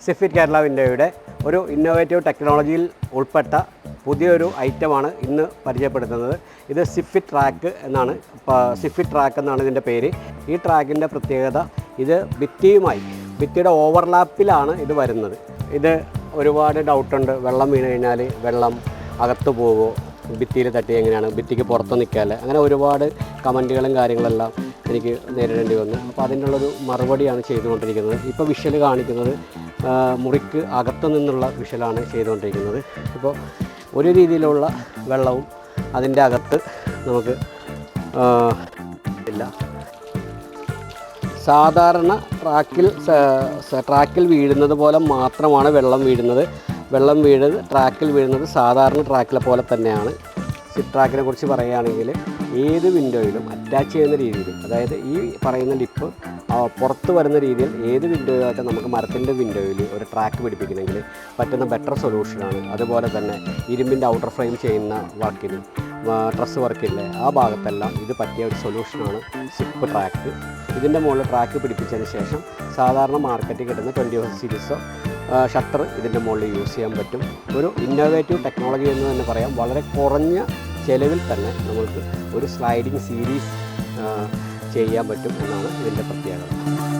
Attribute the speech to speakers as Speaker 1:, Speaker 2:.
Speaker 1: സിഫിറ്റ് കേരള വിൻഡോയുടെ ഒരു ഇന്നോവേറ്റീവ് ടെക്നോളജിയിൽ ഉൾപ്പെട്ട പുതിയൊരു ഐറ്റമാണ് ഇന്ന് പരിചയപ്പെടുത്തുന്നത്. ഇത് സിഫിറ്റ് ട്രാക്ക് എന്നാണ്. സിഫിറ്റ് ട്രാക്ക് എന്നാണ് ഇതിൻ്റെ പേര്. ഈ ട്രാക്കിൻ്റെ പ്രത്യേകത ഇത് ഭിത്തിയുടെ ഓവർലാപ്പിലാണ് ഇത് വരുന്നത്. ഇത് ഒരുപാട് ഡൗട്ടുണ്ട്. വെള്ളം വീണ് കഴിഞ്ഞാൽ വെള്ളം അകത്ത് പോകുമോ, ഭിത്തിയിൽ തട്ടി എങ്ങനെയാണ്, ഭിത്തിക്ക് പുറത്ത് നിൽക്കാല്ലേ, അങ്ങനെ ഒരുപാട് കമൻറ്റുകളും കാര്യങ്ങളെല്ലാം എനിക്ക് നേരിടേണ്ടി വന്നു. അപ്പോൾ അതിനുള്ളൊരു മറുപടിയാണ് ചെയ്തുകൊണ്ടിരിക്കുന്നത്. ഇപ്പോൾ വിഷ്വൽ കാണിക്കുന്നത് മുറിക്ക് അകത്തു നിന്നുള്ള വിഷ്വലാണ് ചെയ്തുകൊണ്ടിരിക്കുന്നത്. ഇപ്പോൾ ഒരു രീതിയിലുള്ള വെള്ളവും അതിൻ്റെ അകത്ത് നമുക്ക് ഇല്ല. സാധാരണ ട്രാക്കിൽ വീഴുന്നത് പോലെ മാത്രമാണ് വെള്ളം വീഴുന്നത്. ട്രാക്കിൽ വീഴുന്നത് സാധാരണ ട്രാക്കിലെ പോലെ തന്നെയാണ്. സിഫിറ്റ് ട്രാക്കിനെ കുറിച്ച് പറയുകയാണെങ്കിൽ ഏത് വിൻഡോയിലും അറ്റാച്ച് ചെയ്യുന്ന രീതിയിൽ, അതായത് ഈ പറയുന്ന ലിപ്പ് പുറത്ത് വരുന്ന രീതിയിൽ ഏത് വിൻഡോയുമായിട്ട് നമുക്ക് മരത്തിൻ്റെ വിൻഡോയിൽ ഒരു ട്രാക്ക് പിടിപ്പിക്കണമെങ്കിൽ പറ്റുന്ന ബെറ്റർ സൊല്യൂഷനാണ്. അതുപോലെ തന്നെ ഇരുമ്പിൻ്റെ ഔട്ടർ ഫ്രെയിം ചെയ്യുന്ന വർക്കിന്, ഡ്രസ്സ് വർക്കില്ലേ, ആ ഭാഗത്തെല്ലാം ഇത് പറ്റിയ ഒരു സൊല്യൂഷനാണ് സിപ്പ് ട്രാക്ക്. ഇതിൻ്റെ മുകളിൽ ട്രാക്ക് പിടിപ്പിച്ചതിന് ശേഷം സാധാരണ മാർക്കറ്റിൽ കിട്ടുന്ന 20 സീരീസോ ഷട്ടർ ഇതിൻ്റെ മുകളിൽ യൂസ് ചെയ്യാൻ പറ്റും. ഒരു ഇന്നോവേറ്റീവ് ടെക്നോളജി എന്ന് തന്നെ പറയാം. വളരെ കുറഞ്ഞ ചിലവിൽ തന്നെ നമുക്ക് ഒരു സ്ലൈഡിങ് സീരീസ് ചെയ്യാൻ പറ്റും എന്നാണ് ഇതിൻ്റെ പ്രത്യേകത.